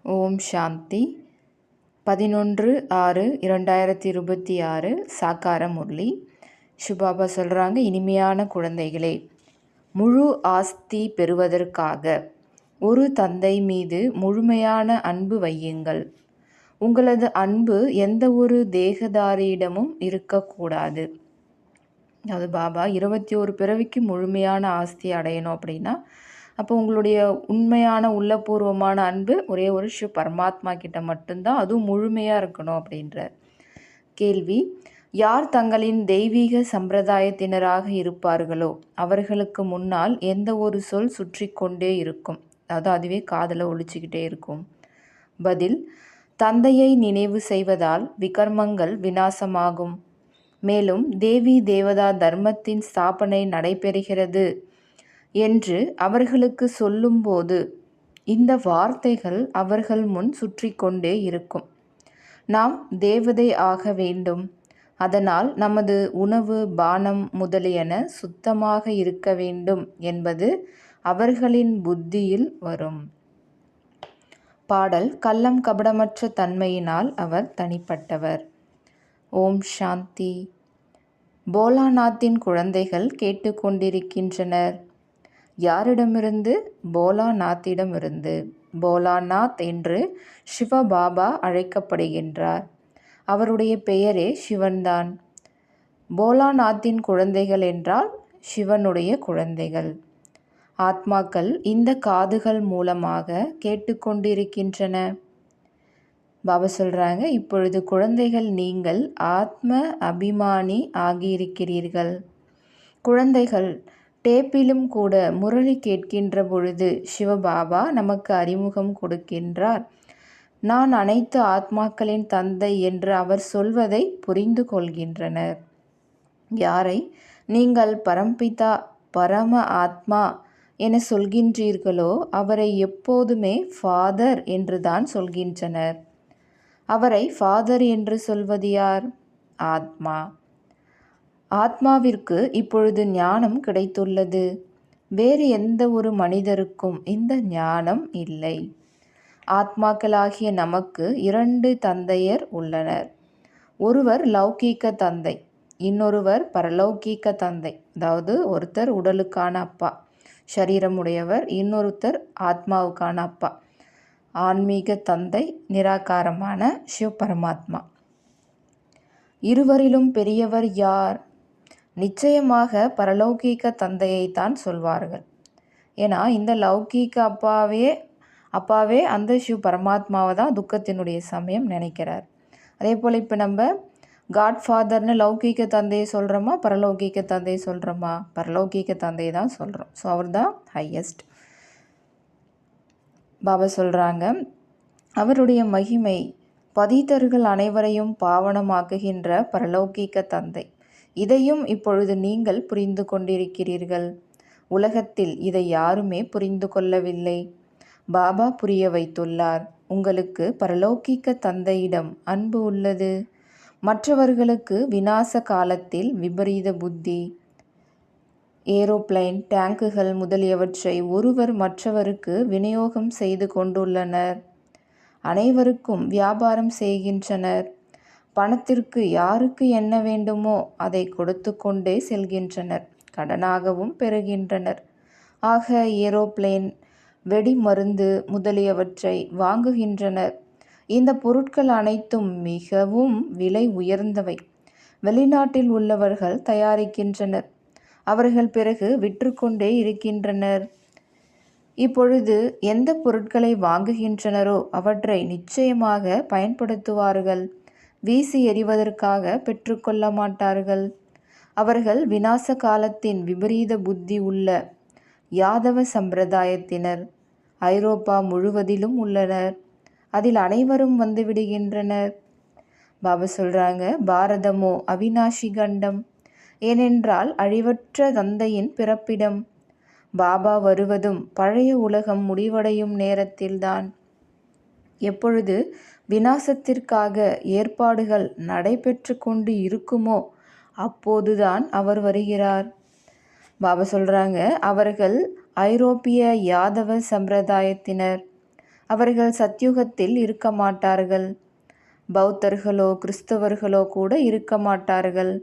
ஓம் சாந்தி. 11/6/2026 சாக்கார முரளி. சிவபாபா சொல்கிறாங்க, இனிமையான குழந்தைகளே, முழு ஆஸ்தி பெறுவதற்காக ஒரு தந்தை மீது முழுமையான அன்பு வையுங்கள். உங்களது அன்பு எந்த ஒரு தேகதாரியிடமும் இருக்கக்கூடாது. அது பாபா 21 பிறவிக்கு முழுமையான ஆஸ்தி அடையணும் அப்படின்னா, அப்போ உங்களுடைய உண்மையான உள்ளபூர்வமான அன்பு ஒரே ஒரு பரமாத்மா கிட்ட மட்டும்தான், அதுவும் முழுமையாக இருக்கணும் அப்படின்ற கேள்வி. யார் தங்களின் தெய்வீக சம்பிரதாயத்தினராக இருப்பார்களோ அவர்களுக்கு முன்னால் எந்த ஒரு சொல் சுற்றி கொண்டே இருக்கும், அதாவது அதுவே காதில் ஒலிச்சுக்கிட்டே இருக்கும். பதில்: தந்தையை நினைவு செய்வதால் விகர்மங்கள் விநாசமாகும். மேலும் தேவி தேவதா தர்மத்தின் ஸ்தாபனை நடைபெறுகிறது என்று அவர்களுக்கு சொல்லும்போது இந்த வார்த்தைகள் அவர்கள் முன் சுற்றி கொண்டே இருக்கும். நாம் தேவதை ஆக வேண்டும், அதனால் நமது உணவு பானம் முதலியன சுத்தமாக இருக்க வேண்டும் என்பது அவர்களின் புத்தியில் வரும். பாடல்: கள்ளம் கபடமற்ற தன்மையினால் அவர் தனிப்பட்டவர். ஓம் சாந்தி. போலாநாத்தின் குழந்தைகள் கேட்டுக்கொண்டிருக்கின்றனர். யாரிடமிருந்து? போலாநாத்திடமிருந்து. போலாநாத் என்று சிவபாபா அழைக்கப்படுகின்றார். அவருடைய பெயரே சிவன்தான். போலாநாத்தின் குழந்தைகள் என்றால் சிவனுடைய குழந்தைகள். ஆத்மாக்கள் இந்த காதுகள் மூலமாக கேட்டுக்கொண்டிருக்கின்றன. பாபா சொல்கிறாங்க, இப்பொழுது குழந்தைகள் நீங்கள் ஆத்ம அபிமானி ஆகியிருக்கிறீர்கள். குழந்தைகள் டேப்பிலும் கூட முரளி கேட்கின்ற பொழுது சிவபாபா நமக்கு அறிமுகம் கொடுக்கின்றார். நான் அனைத்து ஆத்மாக்களின் தந்தை என்று அவர் சொல்வதை புரிந்து கொள்கின்றனர். யாரை நீங்கள் பரம்பிதா பரம ஆத்மா என சொல்கின்றீர்களோ அவரை எப்போதுமே ஃபாதர் என்று தான் சொல்கின்றனர். அவரை ஃபாதர் என்று சொல்வது யார்? ஆத்மா. ஆத்மாவிற்கு இப்பொழுது ஞானம் கிடைத்துள்ளது. வேறு எந்த ஒரு மனிதருக்கும் இந்த ஞானம் இல்லை. ஆத்மாக்களாகிய நமக்கு 2 தந்தையர் உள்ளனர். ஒருவர் லௌகீக தந்தை, இன்னொருவர் பரலௌகீக தந்தை. அதாவது ஒருத்தர் உடலுக்கான அப்பா, சரீரம் உடையவர். இன்னொருத்தர் ஆத்மாவுக்கான அப்பா, ஆன்மீக தந்தை, நிராகாரமான சிவ பரமாத்மா. இருவரிலும் பெரியவர் யார்? நிச்சயமாக பரலௌகீக தந்தையைத்தான் சொல்வார்கள். ஏன்னா இந்த லௌகீக அப்பாவே அந்த சிவ பரமாத்மாவை தான் துக்கத்தினுடைய சமயம் நினைக்கிறார். அதே போல் இப்போ நம்ம காட்ஃபாதர்னு லௌகீக தந்தையை சொல்கிறோமா, பரலௌகீக தந்தையை சொல்கிறோமா? பரலௌகீக தந்தையை தான் சொல்கிறோம். ஸோ அவர் தான் ஹையஸ்ட். பாபா சொல்கிறாங்க, அவருடைய மகிமை பதிதர்கள் அனைவரையும் பாவனமாக்குகின்ற பரலௌகீக தந்தை. இதையும் இப்பொழுது நீங்கள் புரிந்து கொண்டிருக்கிறீர்கள். உலகத்தில் இதை யாருமே புரிந்து கொள்ளவில்லை. பாபா புரிய வைத்துள்ளார். உங்களுக்கு பரலௌகீக தந்தையிடம் அன்பு உள்ளது. மற்றவர்களுக்கு விநாச காலத்தில் விபரீத புத்தி. ஏரோப்ளைன், டேங்குகள் முதலியவற்றை ஒருவர் மற்றவருக்கு விநியோகம் செய்து கொண்டுள்ளனர். அனைவருக்கும் வியாபாரம் செய்கின்றனர். பணத்திற்கு யாருக்கு என்ன வேண்டுமோ அதை கொடுத்து கொண்டே செல்கின்றனர். கடனாகவும் பெறுகின்றனர். ஆக ஏரோப்ளைன், வெடி மருந்து முதலியவற்றை வாங்குகின்றனர். இந்த பொருட்கள் அனைத்தும் மிகவும் விலை உயர்ந்தவை. வெளிநாட்டில் உள்ளவர்கள் தயாரிக்கின்றனர். அவர்கள் பிறகு விற்றுக்கொண்டே இருக்கின்றனர். இப்பொழுது எந்த பொருட்களை வாங்குகின்றனரோ அவற்றை நிச்சயமாக பயன்படுத்துவார்கள். வீசி எறிவதற்காக பெற்றுக்கொள்ள மாட்டார்கள். அவர்கள் விநாச காலத்தின் விபரீத புத்தி உள்ள யாதவ சம்பிரதாயத்தினர். ஐரோப்பா முழுவதிலும் உள்ளனர். அதில் அனைவரும் வந்து விடுகின்றனர். பாபா சொல்கிறாங்க, பாரதமோ அவிநாஷி கண்டம். ஏனென்றால் அழிவற்ற தந்தையின் பிறப்பிடம். பாபா வருவதும் பழைய உலகம் முடிவடையும் நேரத்தில்தான். எப்பொழுது விநாசத்திற்காக ஏற்பாடுகள் நடைபெற்று கொண்டு இருக்குமோ அப்போதுதான் அவர் வருகிறார். பாபா சொல்கிறாங்க, அவர்கள் ஐரோப்பிய யாதவ சம்பிரதாயத்தினர். அவர்கள் சத்யுகத்தில் இருக்க மாட்டார்கள். பௌத்தர்களோ கிறிஸ்தவர்களோ கூட இருக்க மாட்டார்கள்.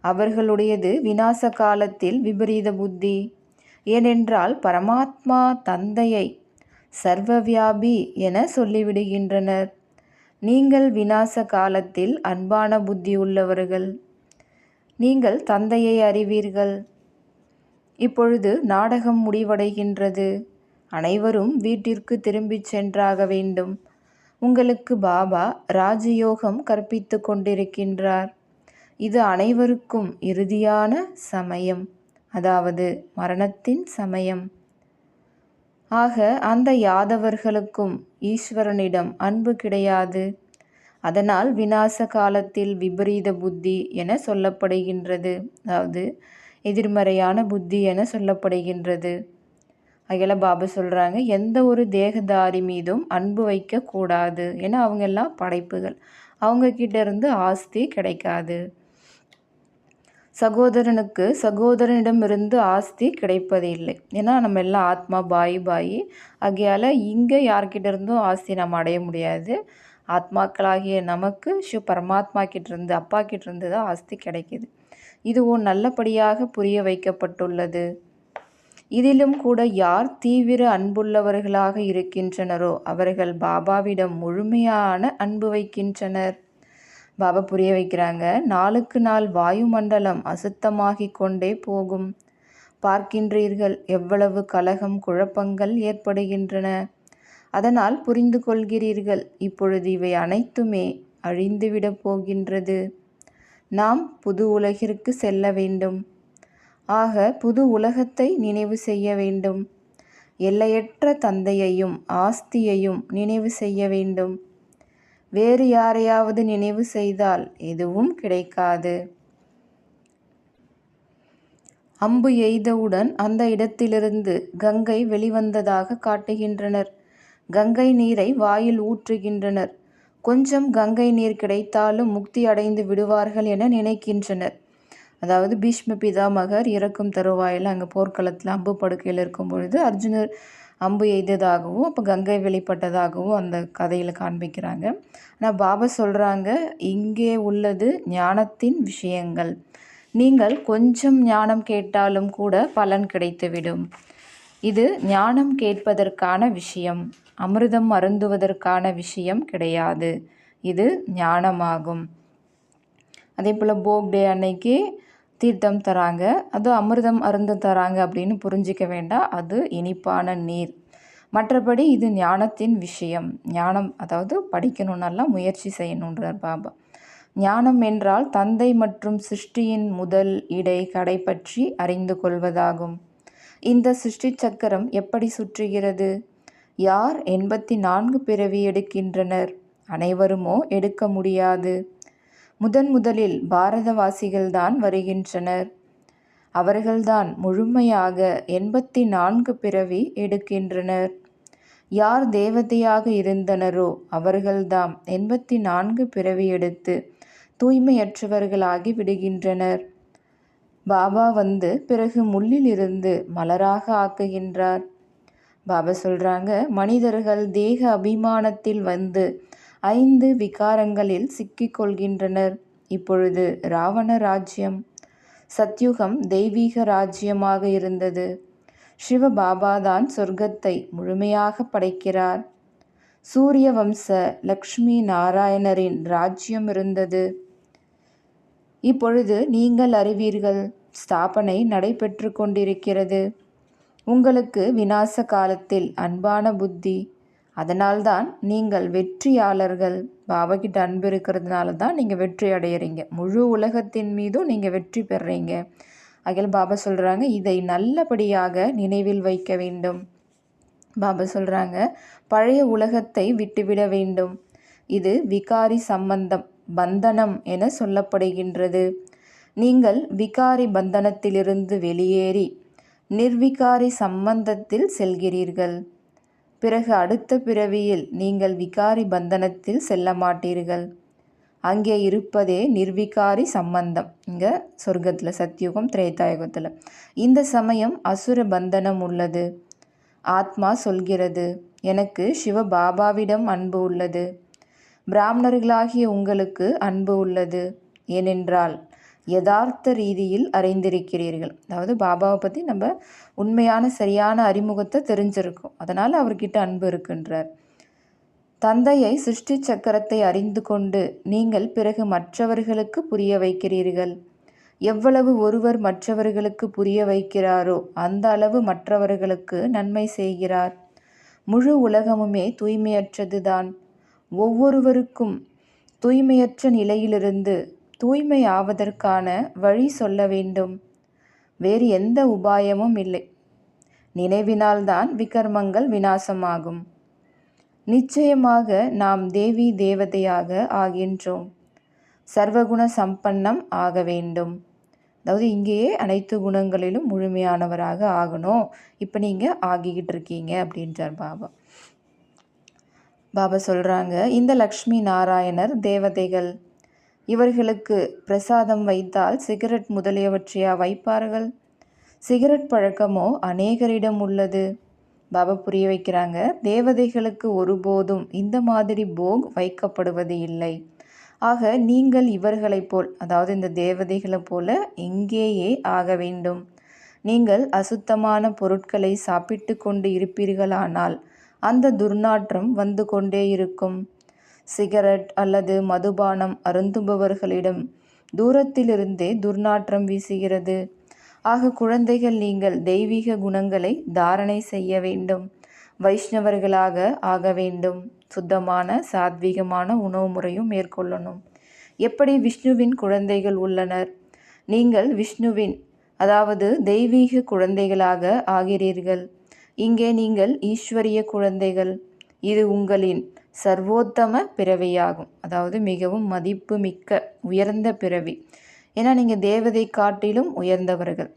அவர்களுடையது விநாச காலத்தில் விபரீத புத்தி. ஏனென்றால் பரமாத்மா தந்தையை சர்வவியாபி என சொல்லிவிடுகின்றனர். நீங்கள் விநாச காலத்தில் அன்பான புத்தி உள்ளவர்கள். நீங்கள் தந்தையை அறிவீர்கள். இப்பொழுது நாடகம் முடிவடைகின்றது. அனைவரும் வீட்டிற்கு திரும்பிச் சென்றாக வேண்டும். உங்களுக்கு பாபா ராஜயோகம் கற்பித்து கொண்டிருக்கின்றார். இது அனைவருக்கும் இறுதியான சமயம், அதாவது மரணத்தின் சமயம். ஆக அந்த யாதவர்களுக்கும் ஈஸ்வரனிடம் அன்பு கிடையாது. அதனால் விநாச காலத்தில் விபரீத புத்தி என சொல்லப்படுகின்றது, அதாவது எதிர்மறையான புத்தி என சொல்லப்படுகின்றது. அகில பாபா சொல்கிறாங்க, எந்த ஒரு தேகதாரி மீதும் அன்பு வைக்கக்கூடாது. ஏன்னா அவங்க எல்லாம் படைப்புகள், அவங்கக்கிட்ட இருந்து ஆஸ்தி கிடைக்காது. சகோதரனுக்கு சகோதரனிடமிருந்து ஆஸ்தி கிடைப்பதில்லை. ஏன்னா நம்ம எல்லாம் ஆத்மா பாயி ஆகையால் இங்கே யார்கிட்ட இருந்தும் ஆஸ்தி நம்ம அடைய முடியாது. ஆத்மாக்களாகிய நமக்கு பரமாத்மா கிட்டேருந்து அப்பா கிட்டேருந்து தான் ஆஸ்தி கிடைக்கிது. இதுவும் நல்லபடியாக புரிய வைக்கப்பட்டுள்ளது. இதிலும் கூட யார் தீவிர அன்புள்ளவர்களாக இருக்கின்றனரோ அவர்கள் பாபாவிடம் முழுமையான அன்பு வைக்கின்றனர். பாபா புரிய வைக்கிறாங்க, நாளுக்கு நாள் வாயுமண்டலம் அசுத்தமாகி கொண்டே போகும். பார்க்கின்றீர்கள் எவ்வளவு கலகம் குழப்பங்கள் ஏற்படுகின்றன. அதனால் புரிந்து கொள்கிறீர்கள், இப்பொழுது இவை அனைத்துமே அழிந்துவிடப் போகின்றது. நாம் புது உலகிற்கு செல்ல வேண்டும். ஆக புது உலகத்தை நினைவு செய்ய வேண்டும். எல்லையற்ற தந்தையையும் ஆஸ்தியையும் நினைவு செய்ய வேண்டும். வேறு யாரையாவது நினைவு செய்தால் எதுவும் கிடைக்காது. அம்பு எய்தவுடன் அந்த இடத்திலிருந்து கங்கை வெளிவந்ததாக காட்டுகின்றனர். கங்கை நீரை வாயில் ஊற்றுகின்றனர். கொஞ்சம் கங்கை நீர் கிடைத்தாலும் முக்தி அடைந்து விடுவார்கள் என நினைக்கின்றனர். அதாவது பீஷ்ம பிதாமகர் இறக்கும் தருவாயில் அங்கே போர்க்களத்தில் அம்பு படுக்கையில் இருக்கும் பொழுது அர்ஜுனர் அம்பு எய்ததாகவும் அப்போ கங்கை வெளிப்பட்டதாகவும் அந்த கதையில் காண்பிக்கிறாங்க. ஆனால் பாபா சொல்கிறாங்க, இங்கே உள்ளது ஞானத்தின் விஷயங்கள். நீங்கள் கொஞ்சம் ஞானம் கேட்டாலும் கூட பலன் கிடைத்துவிடும். இது ஞானம் கேட்பதற்கான விஷயம், அமிர்தம் அருந்துவதற்கான விஷயம் கிடையாது. இது ஞானமாகும். அதே போல் போக்டே அன்னைக்கு தீர்த்தம் தராங்க, அது அமிர்தம் அருந்து தராங்க அப்படின்னு புரிஞ்சிக்க வேண்டாம். அது இனிப்பான நீர். மற்றபடி இது ஞானத்தின் விஷயம். ஞானம் அதாவது படிக்கணுன்னெல்லாம் முயற்சி செய்யணுன்றார் பாபா. ஞானம் என்றால் தந்தை மற்றும் சிருஷ்டியின் முதல் இடை கடை பற்றி அறிந்து கொள்வதாகும். இந்த சிருஷ்டி சக்கரம் எப்படி சுற்றுகிறது? யார் 84 பிறவி எடுக்கின்றனர்? அனைவருமோ எடுக்க முடியாது. முதலில் பாரதவாசிகள்தான் வருகின்றனர். அவர்கள்தான் முழுமையாக 84 பிறவி எடுக்கின்றனர். யார் தேவதையாக இருந்தனரோ அவர்கள்தாம் 84 பிறவி எடுத்து தூய்மையற்றவர்களாகி விடுகின்றனர். பாபா வந்து பிறகு முள்ளிலிருந்து மலராக ஆக்குகின்றார். பாபா சொல்கிறாங்க, மனிதர்கள் தேக அபிமானத்தில் வந்து 5 விகாரங்களில் சிக்கிக்கொள்கின்றனர். இப்பொழுது ராவண ராஜ்யம். சத்யுகம் தெய்வீக ராஜ்யமாக இருந்தது. சிவ பாபாதான் சொர்க்கத்தை முழுமையாக படைக்கிறார். சூரிய வம்ச லக்ஷ்மி நாராயணரின் ராஜ்யம் இருந்தது. இப்பொழுது நீங்கள் அறிவீர்கள், ஸ்தாபனை நடைபெற்று கொண்டிருக்கிறது. உங்களுக்கு விநாச காலத்தில் அன்பான புத்தி. அதனால்தான் நீங்கள் வெற்றியாளர்கள். பாபாக்கிட்ட அன்பு இருக்கிறதுனால தான் நீங்கள் வெற்றி அடையிறீங்க. முழு உலகத்தின் மீதும் நீங்கள் வெற்றி பெறுறீங்க. அகில பாபா சொல்கிறாங்க, இதை நல்லபடியாக நினைவில் வைக்க வேண்டும். பாபா சொல்கிறாங்க, பழைய உலகத்தை விட்டுவிட வேண்டும். இது விகாரி சம்பந்தம், பந்தனம் என சொல்லப்படுகின்றது. நீங்கள் விகாரி பந்தனத்திலிருந்து வெளியேறி நிர்விகாரி சம்பந்தத்தில் செல்கிறீர்கள். பிறகு அடுத்த பிறவியில் நீங்கள் விகாரி பந்தனத்தில் செல்ல மாட்டீர்கள். அங்கே இருப்பதே நிர்விகாரி சம்பந்தம். இங்கே சொர்க்கத்தில், சத்யுகம் திரேதாயுகத்தில். இந்த சமயம் அசுர பந்தனம் உள்ளது. ஆத்மா சொல்கிறது, எனக்கு சிவபாபாவிடம் அன்பு உள்ளது. பிராமணர்களாகிய உங்களுக்கு அன்பு உள்ளது. ஏனென்றால் யதார்த்த ரீதியில் அறிந்திருக்கிறீர்கள். அதாவது பாபாவை பற்றி நம்ம உண்மையான சரியான அறிமுகத்தை தெரிஞ்சிருக்கோம். அதனால் அவர்கிட்ட அன்பு இருக்குன்றார். தந்தையை சிருஷ்டி சக்கரத்தை அறிந்து கொண்டு நீங்கள் பிறகு மற்றவர்களுக்கு புரிய வைக்கிறீர்கள். எவ்வளவு ஒருவர் மற்றவர்களுக்கு புரிய வைக்கிறாரோ அந்த அளவு மற்றவர்களுக்கு நன்மை செய்கிறார். முழு உலகமுமே தூய்மையற்றதுதான். ஒவ்வொருவருக்கும் தூய்மையற்ற நிலையிலிருந்து தூய்மை ஆவதற்கான வழி சொல்ல வேண்டும். வேறு எந்த உபாயமும் இல்லை. நினைவினால்தான் விகர்மங்கள் விநாசமாகும். நிச்சயமாக நாம் தேவி தேவதையாக ஆகின்றோம். சர்வகுண சம்பன்னம் ஆக வேண்டும். அதாவது இங்கேயே அனைத்து குணங்களிலும் முழுமையானவராக ஆகணும். இப்போ நீங்கள் ஆகிக்கிட்டு இருக்கீங்க அப்படின்றார் பாபா. பாபா சொல்கிறாங்க, இந்த லக்ஷ்மி நாராயணர் தேவதைகள். இவர்களுக்கு பிரசாதம் வைத்தால் சிகரெட் முதலியவற்றையா வைப்பார்கள்? சிகரெட் பழக்கமோ அநேகரிடம் உள்ளது. பாபா புரிய வைக்கிறாங்க, தேவதைகளுக்கு ஒருபோதும் இந்த மாதிரி போக் வைக்கப்படுவது இல்லை. ஆக நீங்கள் இவர்களைப் போல், அதாவது இந்த தேவதைகளை போல இங்கேயே ஆக வேண்டும். நீங்கள் அசுத்தமான பொருட்களை சாப்பிட்டு கொண்டு இருப்பீர்களானால் அந்த துர்நாற்றம் வந்து கொண்டே இருக்கும். சிகரெட் அல்லது மதுபானம் அருந்துபவர்களிடம் தூரத்திலிருந்தே துர்நாற்றம் வீசுகிறது. ஆக குழந்தைகள், நீங்கள் தெய்வீக குணங்களை தாரணை செய்ய வேண்டும். வைஷ்ணவர்களாக ஆக வேண்டும். சுத்தமான சாத்வீகமான உணவு முறையும் மேற்கொள்ளணும். எப்படி விஷ்ணுவின் குழந்தைகள் உள்ளனர். நீங்கள் விஷ்ணுவின், அதாவது தெய்வீக குழந்தைகளாக ஆகிறீர்கள். இங்கே நீங்கள் ஈஸ்வரிய குழந்தைகள். இது உங்களின் சர்வோத்தம பிறவியாகும். அதாவது மிகவும் மதிப்பு மிக்க உயர்ந்த பிறவி. ஏன்னா நீங்கள் தேவதை காட்டிலும் உயர்ந்தவர்கள்.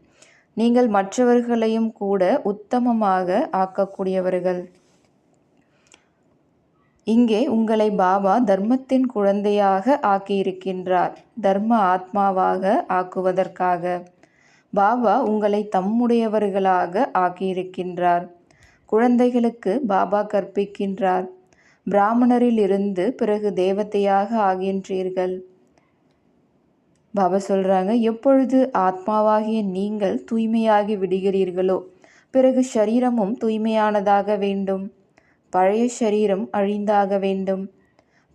நீங்கள் மற்றவர்களையும் கூட உத்தமமாக ஆக்கக்கூடியவர்கள். இங்கே உங்களை பாபா தர்மத்தின் குழந்தையாக ஆக்கியிருக்கின்றார். தர்ம ஆத்மாவாக ஆக்குவதற்காக பாபா உங்களை தம்முடையவர்களாக ஆக்கியிருக்கின்றார். குழந்தைகளுக்கு பாபா கற்பிக்கின்றார். பிராமணரில் இருந்து பிறகு தேவதையாக ஆகின்றீர்கள். பாபா சொல்கிறாங்க, எப்பொழுது ஆத்மாவாகிய நீங்கள் தூய்மையாகி விடுகிறீர்களோ பிறகு ஷரீரமும் தூய்மையானதாக வேண்டும். பழைய ஷரீரம் அழிந்தாக வேண்டும்.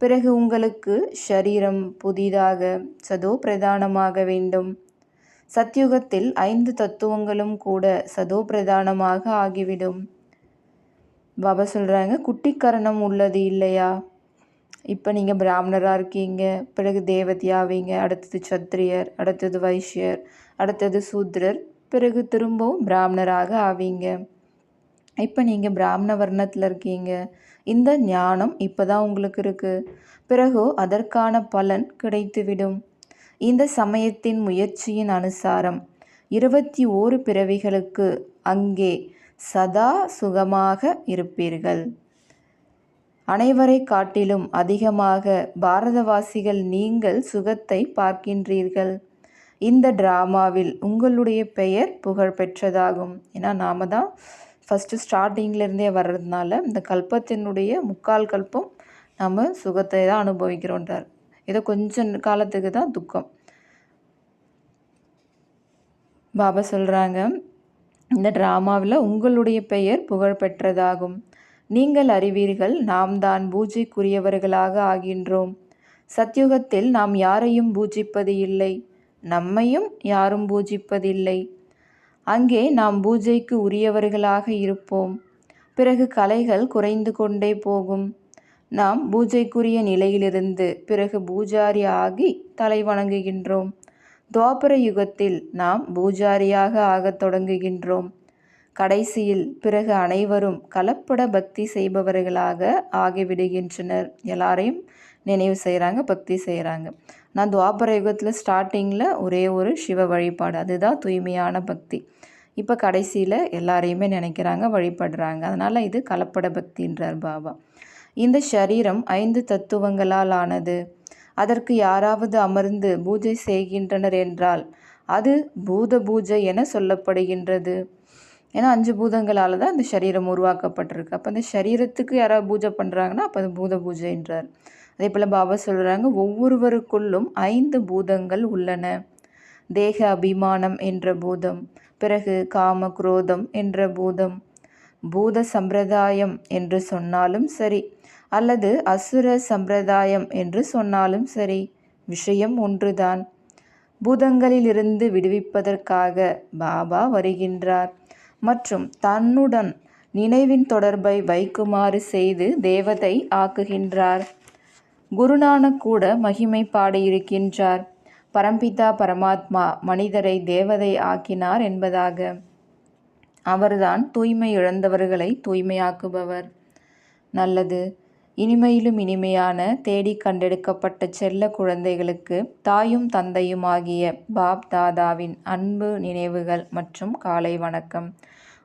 பிறகு உங்களுக்கு ஷரீரம் புதிதாக சதோ பிரதானமாக வேண்டும். சத்யுகத்தில் 5 தத்துவங்களும் கூட சதோ பிரதானமாக ஆகிவிடும். பாபா சொல்கிறாங்க, குட்டிக்கரணம் உள்ளது இல்லையா? இப்போ நீங்கள் பிராமணராக இருக்கீங்க, பிறகு தேவதையாவீங்க, அடுத்தது சத்திரியர், அடுத்தது வைஷ்யர், அடுத்தது சூத்ரர், பிறகு திரும்பவும் பிராமணராக ஆவீங்க. இப்போ நீங்கள் பிராமண வர்ணத்தில் இருக்கீங்க. இந்த ஞானம் இப்போ தான் உங்களுக்கு இருக்குது. பிறகு அதற்கான பலன் கிடைத்துவிடும். இந்த சமயத்தின் முயற்சியின் அனுசாரம் 21 பிறவிகளுக்கு அங்கே சதா சுகமாக இருப்பீர்கள். அனைவரை காட்டிலும் அதிகமாக பாரதவாசிகள் நீங்கள் சுகத்தை பார்க்கின்றீர்கள். இந்த டிராமாவில் உங்களுடைய பெயர் புகழ் பெற்றதாகும். ஏன்னா நாம் தான் ஃபஸ்ட்டு ஸ்டார்டிங்லேருந்தே வர்றதுனால இந்த கல்பத்தினுடைய 3/4 கல்பம் நம்ம சுகத்தை தான் அனுபவிக்கிறோன்றார். ஏதோ கொஞ்சம் காலத்துக்கு தான் துக்கம். பாபா சொல்கிறாங்க, இந்த டிராமாவில் உங்களுடைய பெயர் புகழ் பெற்றதாகும். நீங்கள் அறிவீர்கள், நாம் தான் பூஜைக்குரியவர்களாக ஆகின்றோம். சத்யுகத்தில் நாம் யாரையும் பூஜிப்பது இல்லை, நம்மையும் யாரும் பூஜிப்பதில்லை. அங்கே நாம் பூஜைக்கு உரியவர்களாக இருப்போம். பிறகு கலைகள் குறைந்து கொண்டே போகும். நாம் பூஜைக்குரிய நிலையிலிருந்து பிறகு பூஜாரி ஆகி தலை வணங்குகின்றோம். துவாபர யுகத்தில் நாம் பூஜாரியாக ஆகத் தொடங்குகின்றோம். கடைசியில் பிறகு அனைவரும் கலப்பட பக்தி செய்பவர்களாக ஆகிவிடுகின்றனர். எல்லாரையும் நினைவு செய்கிறாங்க, பக்தி செய்கிறாங்க. நான் துவாபர யுகத்தில் ஸ்டார்டிங்கில் ஒரே ஒரு சிவ வழிபாடு, அதுதான் தூய்மையான பக்தி. இப்போ கடைசியில் எல்லாரையுமே நினைக்கிறாங்க, வழிபடுறாங்க. அதனால் இது கலப்பட பக்தின்றார் பாபா. இந்த ஷரீரம் 5 தத்துவங்களால் ஆனது. அதற்கு யாராவது அமர்ந்து பூஜை செய்கின்றனர் என்றால் அது பூத பூஜை என சொல்லப்படுகின்றது. ஏன்னா 5 பூதங்களால் தான் இந்த சரீரம் உருவாக்கப்பட்டிருக்கு. அப்போ அந்த சரீரத்துக்கு யாராவது பூஜை பண்ணுறாங்கன்னா அப்போ அது பூத பூஜைன்றார். அதே போல் பாபா சொல்கிறாங்க, ஒவ்வொருவருக்குள்ளும் 5 பூதங்கள் உள்ளன. தேக அபிமானம் என்ற பூதம், பிறகு காம குரோதம் என்ற பூதம். பூத சம்பிரதாயம் என்று சொன்னாலும் சரி, அல்லது அசுர சம்பிரதாயம் என்று சொன்னாலும் சரி, விஷயம் ஒன்றுதான். பூதங்களிலிருந்து விடுவிப்பதற்காக பாபா வருகின்றார் மற்றும் தன்னுடன் நினைவின் தொடர்பை வைக்குமாறு செய்து தேவதை ஆக்குகின்றார். குருநானக் கூட மகிமை பாடியிருக்கின்றார், பரம்பிதா பரமாத்மா மனிதரை தேவதை ஆக்கினார் என்பதாக. அவர்தான் தூய்மை இழந்தவர்களை தூய்மையாக்குபவர். நல்லது. இனிமையிலும் இனிமையான தேடி கண்டெடுக்கப்பட்ட செல்ல குழந்தைகளுக்கு தாயும் தந்தையும் ஆகிய பாப் தாதாவின் அன்பு நினைவுகள் மற்றும் காலை வணக்கம்.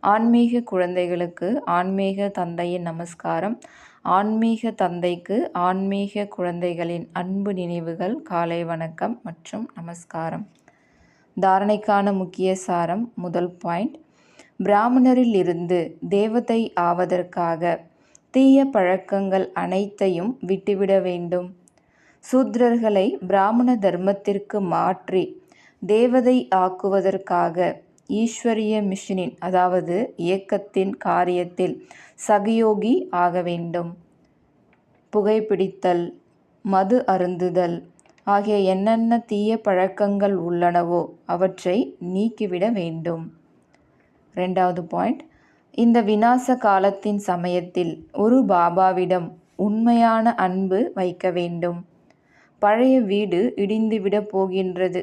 ஆன்மீக குழந்தைகளுக்கு ஆன்மீக தந்தையின் நமஸ்காரம். ஆன்மீக தந்தைக்கு ஆன்மீக குழந்தைகளின் அன்பு நினைவுகள், காலை வணக்கம் மற்றும் நமஸ்காரம். தாரணைக்கான முக்கிய சாரம். முதல் பாயிண்ட், பிராமணரில் இருந்து தேவதை ஆவதற்காக தீய பழக்கங்கள் அனைத்தையும் விட்டுவிட வேண்டும். சூத்ரர்களை பிராமண தர்மத்திற்கு மாற்றி தேவதை ஆக்குவதற்காக ஈஸ்வரிய மிஷனின் அதாவது இயக்கத்தின் காரியத்தில் சகயோகி ஆக வேண்டும். புகைப்பிடித்தல், மது அருந்துதல் ஆகிய என்னென்ன தீய பழக்கங்கள் உள்ளனவோ அவற்றை நீக்கிவிட வேண்டும். 2வது பாயிண்ட், இந்த விநாச காலத்தின் சமயத்தில் ஒரு பாபாவிடம் உண்மையான அன்பு வைக்க வேண்டும். பழைய வீடு இடிந்துவிடப் போகின்றது.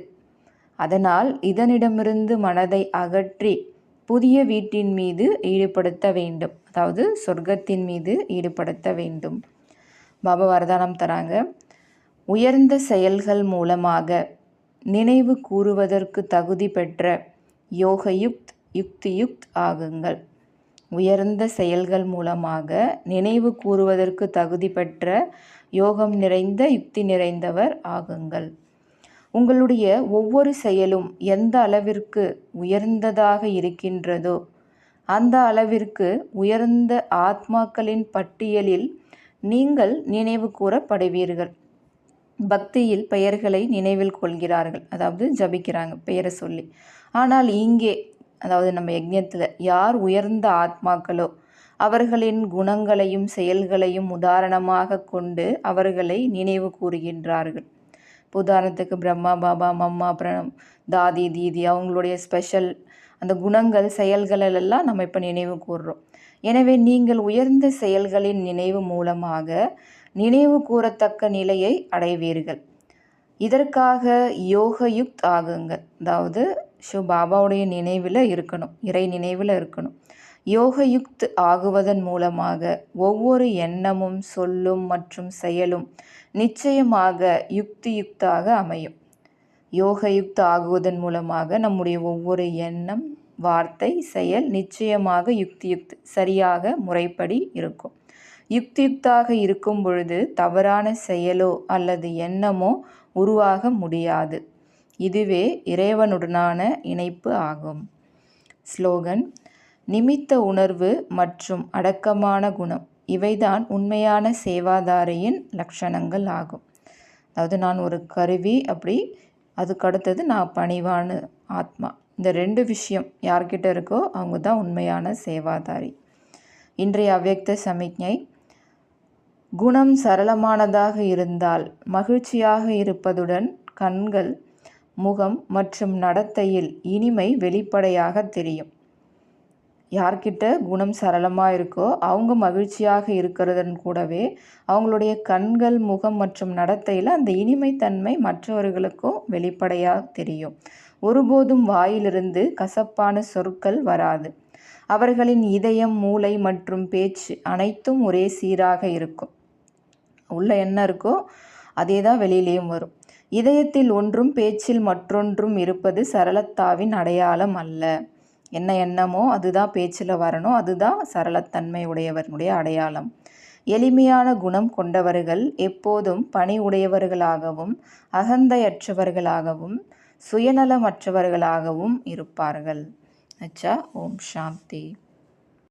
அதனால் இதனிடமிருந்து மனதை அகற்றி புதிய வீட்டின் மீது ஈடுபடுத்த வேண்டும், அதாவது சொர்க்கத்தின் மீது ஈடுபடுத்த வேண்டும். பாபா வரதானம் தராங்க. உயர்ந்த செயல்கள் மூலமாக நினைவு கூறுவதற்கு தகுதி பெற்ற யோகயுக்த் யுக்தியுக்த் ஆகுங்கள். உயர்ந்த செயல்கள் மூலமாக நினைவு கூறுவதற்கு தகுதி பெற்ற யோகம் நிறைந்த யுக்தி நிறைந்தவர் ஆகுங்கள். உங்களுடைய ஒவ்வொரு செயலும் எந்த அளவிற்கு உயர்ந்ததாக இருக்கின்றதோ அந்த அளவிற்கு உயர்ந்த ஆத்மாக்களின் பட்டியலில் நீங்கள் நினைவு கூறப்படுவீர்கள். பக்தியில் பெயர்களை நினைவில் கொள்கிறார்கள், அதாவது ஜபிக்கிறாங்க பெயரை சொல்லி. ஆனால் இங்கே, அதாவது நம்ம யஜ்ஞத்தில் யார் உயர்ந்த ஆத்மாக்களோ அவர்களின் குணங்களையும் செயல்களையும் உதாரணமாக கொண்டு அவர்களை நினைவு கூறுகின்றார்கள். உதாரணத்துக்கு பிரம்மா பாபா மம்மா அப்புறம் தாதி தீதி அவங்களுடைய ஸ்பெஷல் அந்த குணங்கள் செயல்களெல்லாம் நம்ம இப்போ நினைவு கூறுறோம். எனவே நீங்கள் உயர்ந்த செயல்களின் நினைவு மூலமாக நினைவு கூறத்தக்க நிலையை அடைவீர்கள். இதற்காக யோகயுக்த் ஆகுங்கள், அதாவது பாபாவுடைய நினைவில் இருக்கணும், இறை நினைவில் இருக்கணும். யோகயுக்த் ஆகுவதன் மூலமாக ஒவ்வொரு எண்ணமும் சொல்லும் மற்றும் செயலும் நிச்சயமாக யுக்தியுக்தாக அமையும். யோகயுக்த் ஆகுவதன் மூலமாக நம்முடைய ஒவ்வொரு எண்ணம், வார்த்தை, செயல் நிச்சயமாக யுக்தியுக்த் சரியாக முறைப்படி இருக்கும். யுக்தியுக்தாக இருக்கும் பொழுது தவறான செயலோ அல்லது எண்ணமோ உருவாக முடியாது. இதுவே இறைவனுடனான இணைப்பு ஆகும். ஸ்லோகன்: நிமித்த உணர்வு மற்றும் அடக்கமான குணம் இவைதான் உண்மையான சேவாதாரியின் லட்சணங்கள் ஆகும். அதாவது நான் ஒரு கருவி, அப்படி அதுக்கடுத்தது நான் பணிவான ஆத்மா. இந்த 2 விஷயம் யார்கிட்ட இருக்கோ அவங்க தான் உண்மையான சேவாதாரி. இன்றைய அவ்யக்த சமிக்ஞை: குணம் சரளமானதாக இருந்தால் மகிழ்ச்சியாக இருப்பதுடன் கண்கள், முகம் மற்றும் நடத்தையில் இனிமை வெளிப்படையாக தெரியும். யார்கிட்ட குணம் சரளமாக இருக்கோ அவங்க மகிழ்ச்சியாக இருக்கிறதன் கூடவே அவங்களுடைய கண்கள், முகம் மற்றும் நடத்தையில் அந்த இனிமைத்தன்மை மற்றவர்களுக்கும் வெளிப்படையாக தெரியும். ஒருபோதும் வாயிலிருந்து கசப்பான சொற்கள் வராது. அவர்களின் இதயம், மூளை மற்றும் பேச்சு அனைத்தும் ஒரே சீராக இருக்கும். உள்ள என்ன இருக்கோ அதே தான் வெளியிலேயும் வரும். இதயத்தில் ஒன்றும் பேச்சில் மற்றொன்றும் இருப்பது சரளத்தாவின் அடையாளம் அல்ல. என்ன எண்ணமோ அதுதான் பேச்சில் வரணும், அதுதான் சரளத்தன்மை உடையவர்களுடைய அடையாளம். எளிமையான குணம் கொண்டவர்கள் எப்போதும் பணி உடையவர்களாகவும் அகந்தையற்றவர்களாகவும் சுயநலமற்றவர்களாகவும் இருப்பார்கள். அச்சா. ஓம் சாந்தி.